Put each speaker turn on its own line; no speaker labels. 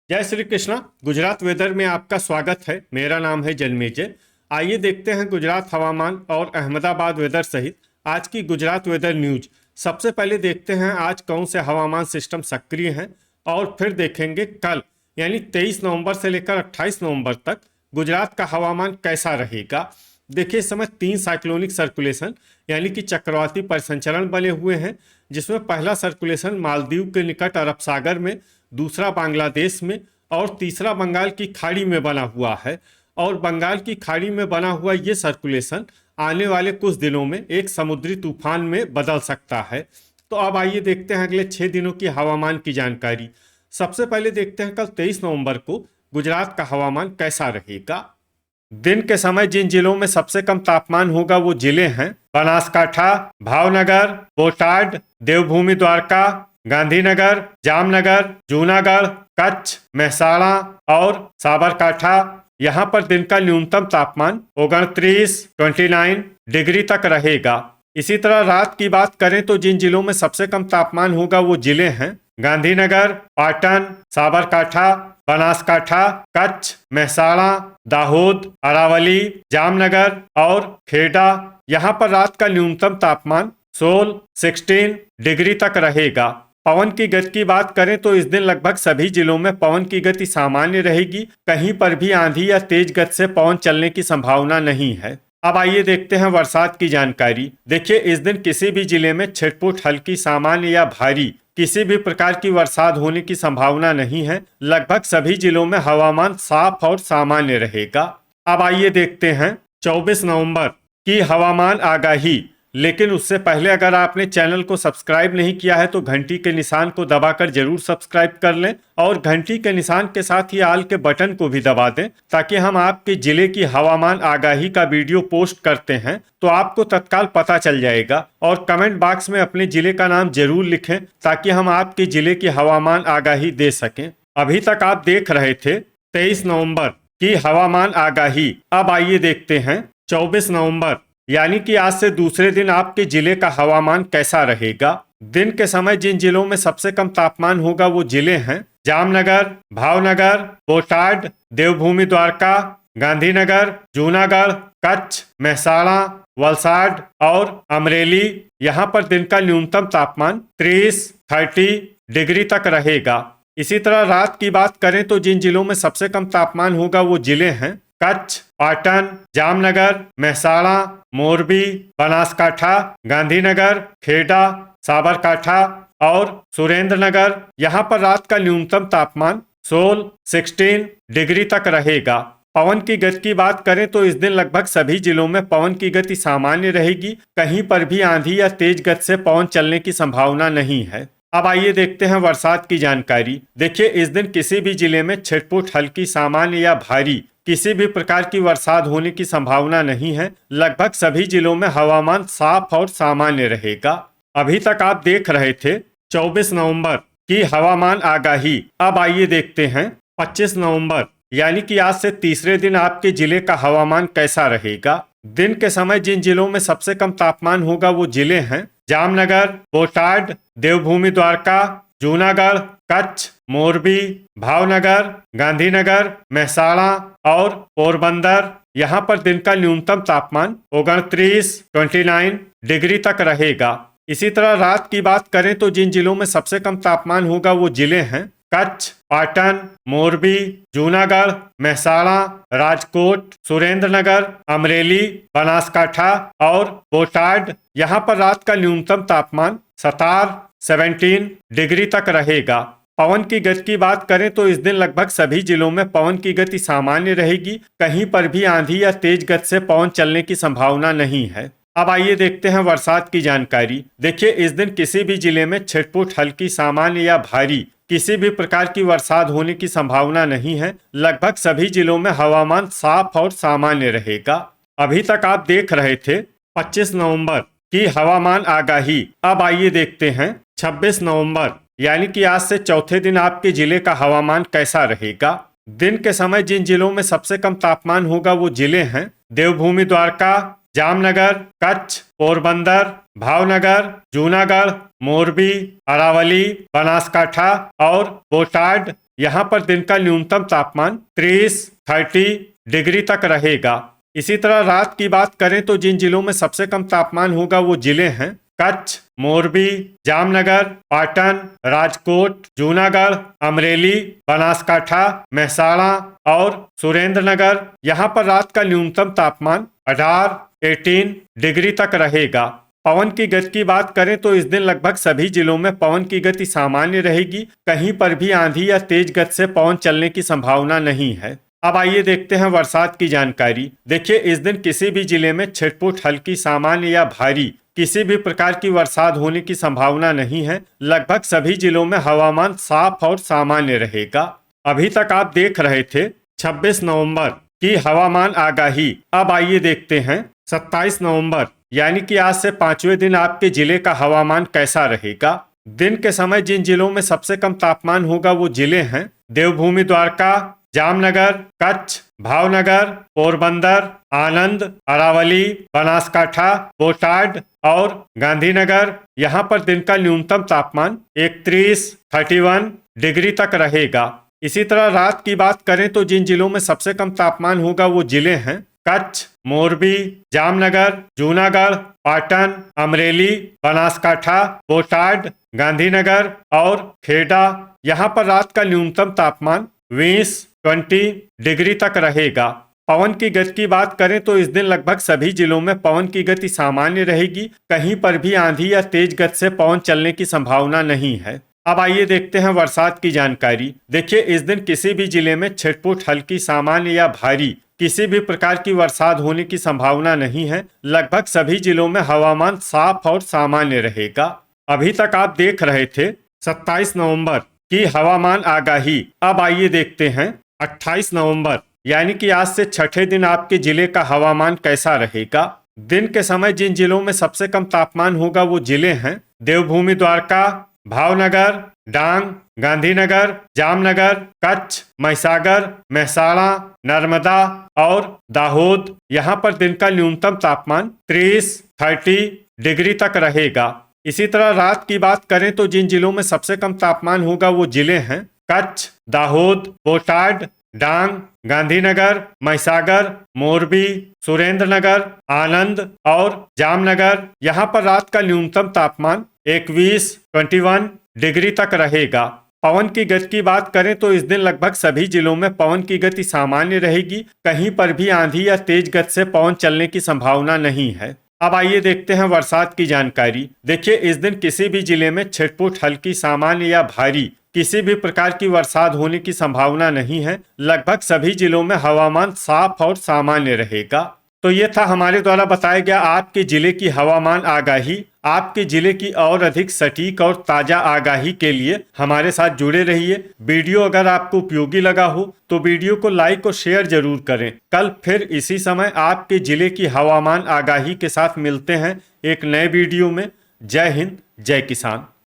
जय श्री कृष्णा। गुजरात वेदर में आपका स्वागत है। मेरा नाम है जन्मेजय। आइए देखते हैं गुजरात हवामान और अहमदाबाद वेदर सहित आज की गुजरात वेदर न्यूज। सबसे पहले देखते हैं आज कौन से हवामान सिस्टम सक्रिय हैं और फिर देखेंगे कल यानी 23 नवंबर से लेकर 28 नवंबर तक गुजरात का हवामान कैसा रहेगा। देखिए, इस समय 3 साइक्लोनिक सर्कुलेशन यानी कि चक्रवाती परिसंचरण बने हुए हैं, जिसमें पहला सर्कुलेशन मालदीव के निकट अरब सागर में, दूसरा बांग्लादेश में और तीसरा बंगाल की खाड़ी में बना हुआ है। और बंगाल की खाड़ी में बना हुआ ये सर्कुलेशन आने वाले कुछ दिनों में एक समुद्री तूफान में बदल सकता है। तो अब आइए देखते हैं अगले 6 दिनों की हवामान की जानकारी। सबसे पहले देखते हैं कल 23 नवंबर को गुजरात का हवामान कैसा रहेगा। दिन के समय जिन जिलों में सबसे कम तापमान होगा वो जिले हैं बनासकाठा, भावनगर, बोटाड, देवभूमि द्वारका, गांधीनगर, जामनगर, जूनागढ़, कच्छ, मेहसाणा और साबरकाठा। यहाँ पर दिन का न्यूनतम तापमान 29 डिग्री तक रहेगा। इसी तरह रात की बात करें तो जिन जिलों में सबसे कम तापमान होगा वो जिले हैं गांधीनगर, पाटन, साबरकाठा, बनासकाठा, कच्छ, मेहसाणा, दाहोद, अरावली, जामनगर और खेड़ा। यहाँ पर रात का न्यूनतम तापमान 16 डिग्री तक रहेगा। पवन की गति की बात करें तो इस दिन लगभग सभी जिलों में पवन की गति सामान्य रहेगी। कहीं पर भी आंधी या तेज गति से पवन चलने की संभावना नहीं है। अब आइए देखते हैं बरसात की जानकारी। देखिए, इस दिन किसी भी जिले में छिटपुट, हल्की, सामान्य या भारी किसी भी प्रकार की बरसात होने की संभावना नहीं है। लगभग सभी जिलों में हवामान साफ और सामान्य रहेगा। अब आइए देखते हैं 24 नवंबर की हवामान आगाही। लेकिन उससे पहले अगर आपने चैनल को सब्सक्राइब नहीं किया है तो घंटी के निशान को दबाकर जरूर सब्सक्राइब कर लें और घंटी के निशान के साथ ही आल के बटन को भी दबा दें, ताकि हम आपके जिले की हवामान आगाही का वीडियो पोस्ट करते हैं तो आपको तत्काल पता चल जाएगा। और कमेंट बॉक्स में अपने जिले का नाम जरूर लिखें ताकि हम आपके जिले की हवामान आगाही दे सकें। अभी तक आप देख रहे थे 23 नवंबर की हवामान आगाही। अब आइए देखते हैं 24 नवंबर यानी कि आज से दूसरे दिन आपके जिले का हवामान कैसा रहेगा। दिन के समय जिन जिलों में सबसे कम तापमान होगा वो जिले हैं जामनगर, भावनगर, बोटाड, देवभूमि द्वारका, गांधीनगर, जूनागढ़, कच्छ, मेहसाणा, वलसाड और अमरेली। यहाँ पर दिन का न्यूनतम तापमान 30 डिग्री तक रहेगा। इसी तरह रात की बात करें तो जिन जिलों में सबसे कम तापमान होगा वो जिले हैं कच्छ, पाटन, जामनगर, मेहसाणा, मोरबी, बनासकाठा, गांधीनगर, खेड़ा, साबरकाठा और सुरेंद्रनगर। यहाँ पर रात का न्यूनतम तापमान 16 डिग्री तक रहेगा। पवन की गति की बात करें तो इस दिन लगभग सभी जिलों में पवन की गति सामान्य रहेगी। कहीं पर भी आंधी या तेज गति से पवन चलने की संभावना नहीं है। अब आइए देखते हैं बरसात की जानकारी। देखिए, इस दिन किसी भी जिले में छिटपुट, हल्की, सामान्य या भारी किसी भी प्रकार की बरसात होने की संभावना नहीं है। लगभग सभी जिलों में हवामान साफ और सामान्य रहेगा। अभी तक आप देख रहे थे 24 नवंबर की हवामान आगाही। अब आइए देखते हैं 25 नवंबर यानी कि आज से तीसरे दिन आपके जिले का हवामान कैसा रहेगा। दिन के समय जिन जिलों में सबसे कम तापमान होगा वो जिले हैं जामनगर, बोटाड, देवभूमि द्वारका, जूनागढ़, कच्छ, मोरबी, भावनगर, गांधीनगर, मेहसाणा और पोरबंदर। यहाँ पर दिन का न्यूनतम तापमान 29 डिग्री तक रहेगा। इसी तरह रात की बात करें तो जिन जिलों में सबसे कम तापमान होगा वो जिले हैं कच्छ, पाटन, मोरबी, जूनागढ़, मेहसाणा, राजकोट, सुरेंद्रनगर, अमरेली, बनासकाठा और बोटाड। यहाँ पर रात का न्यूनतम तापमान 17 डिग्री तक रहेगा। पवन की गति की बात करें तो इस दिन लगभग सभी जिलों में पवन की गति सामान्य रहेगी। कहीं पर भी आंधी या तेज गति से पवन चलने की संभावना नहीं है। अब आइए देखते हैं बरसात की जानकारी। देखिए, इस दिन किसी भी जिले में छिटपुट, हल्की, सामान्य या भारी किसी भी प्रकार की बरसात होने की संभावना नहीं है। लगभग सभी जिलों में हवामान साफ और सामान्य रहेगा। अभी तक आप देख रहे थे 25 नवंबर की हवामान आगाही। अब आइए देखते हैं 26 नवंबर यानी कि आज से चौथे दिन आपके जिले का हवामान कैसा रहेगा। दिन के समय जिन जिलों में सबसे कम तापमान होगा वो जिले हैं देवभूमि द्वारका, जामनगर, कच्छ, पोरबंदर, भावनगर, जूनागढ़, मोरबी, अरावली, बनासकाठा और बोटाड। यहाँ पर दिन का न्यूनतम तापमान 30 डिग्री तक रहेगा। इसी तरह रात की बात करें तो जिन जिलों में सबसे कम तापमान होगा वो जिले हैं कच्छ, मोरबी, जामनगर, पाटन, राजकोट, जूनागढ़, अमरेली, बनासकाठा, महसाणा और सुरेंद्रनगर। यहाँ पर रात का न्यूनतम तापमान 18 डिग्री तक रहेगा। पवन की गति की बात करें तो इस दिन लगभग सभी जिलों में पवन की गति सामान्य रहेगी। कहीं पर भी आंधी या तेज गति से पवन चलने की संभावना नहीं है। अब आइए देखते हैं बरसात की जानकारी। देखिए, इस दिन किसी भी जिले में छिटपुट, हल्की, सामान्य या भारी किसी भी प्रकार की बरसात होने की संभावना नहीं है। लगभग सभी जिलों में हवामान साफ और सामान्य रहेगा। अभी तक आप देख रहे थे 26 नवंबर की हवामान आगाही। अब आइए देखते हैं 27 नवंबर यानी कि आज से 5वें दिन आपके जिले का हवामान कैसा रहेगा। दिन के समय जिन जिलों में सबसे कम तापमान होगा वो जिले हैं देवभूमि द्वारका, जामनगर, कच्छ, भावनगर, पोरबंदर, आनंद, अरावली, बनासकाठा, बोटाड और गांधीनगर। यहाँ पर दिन का न्यूनतम तापमान 31 डिग्री तक रहेगा। इसी तरह रात की बात करें तो जिन जिलों में सबसे कम तापमान होगा वो जिले हैं कच्छ, मोरबी, जामनगर, जूनागढ़, पाटन, अमरेली, बनासकाठा, बोटाड, गांधीनगर और खेड़ा। यहाँ पर रात का न्यूनतम तापमान 20 डिग्री तक रहेगा। पवन की गति की बात करें तो इस दिन लगभग सभी जिलों में पवन की गति सामान्य रहेगी। कहीं पर भी आंधी या तेज गति से पवन चलने की संभावना नहीं है। अब आइए देखते हैं बरसात की जानकारी। देखिए, इस दिन किसी भी जिले में छिटपुट, हल्की, सामान्य या भारी किसी भी प्रकार की बरसात होने की संभावना नहीं है। लगभग सभी जिलों में हवामान साफ और सामान्य रहेगा। अभी तक आप देख रहे थे 27 नवंबर की हवामान आगाही। अब आइए देखते हैं 28 नवंबर यानी कि आज से छठे दिन आपके जिले का हवामान कैसा रहेगा। दिन के समय जिन जिलों में सबसे कम तापमान होगा वो जिले हैं देवभूमि द्वारका, भावनगर, डांग, गांधीनगर, जामनगर, कच्छ, महिसागर, महसाणा, नर्मदा और दाहोद। यहाँ पर दिन का न्यूनतम तापमान 30 डिग्री तक रहेगा। इसी तरह रात की बात करें तो जिन जिलों में सबसे कम तापमान होगा वो जिले हैं कच्छ, दाहोद, बोटाड, डांग, गांधीनगर, महिसागर, मोरबी, सुरेंद्रनगर, आनंद और जामनगर। यहाँ पर रात का न्यूनतम तापमान 21 डिग्री तक रहेगा। पवन की गति की बात करें तो इस दिन लगभग सभी जिलों में पवन की गति सामान्य रहेगी। कहीं पर भी आंधी या तेज गति से पवन चलने की संभावना नहीं है। अब आइए देखते हैं बरसात की जानकारी। देखिए, इस दिन किसी भी जिले में छिटपुट, हल्की, सामान्य या भारी किसी भी प्रकार की बरसात होने की संभावना नहीं है। लगभग सभी जिलों में हवामान साफ और सामान्य रहेगा। तो ये था हमारे द्वारा बताया गया आपके जिले की हवामान आगाही। आपके जिले की और अधिक सटीक और ताजा आगाही के लिए हमारे साथ जुड़े रहिए। वीडियो अगर आपको उपयोगी लगा हो तो वीडियो को लाइक और शेयर जरूर करें। कल फिर इसी समय आपके जिले की हवामान आगाही के साथ मिलते हैं एक नए वीडियो में। जय हिंद, जय किसान।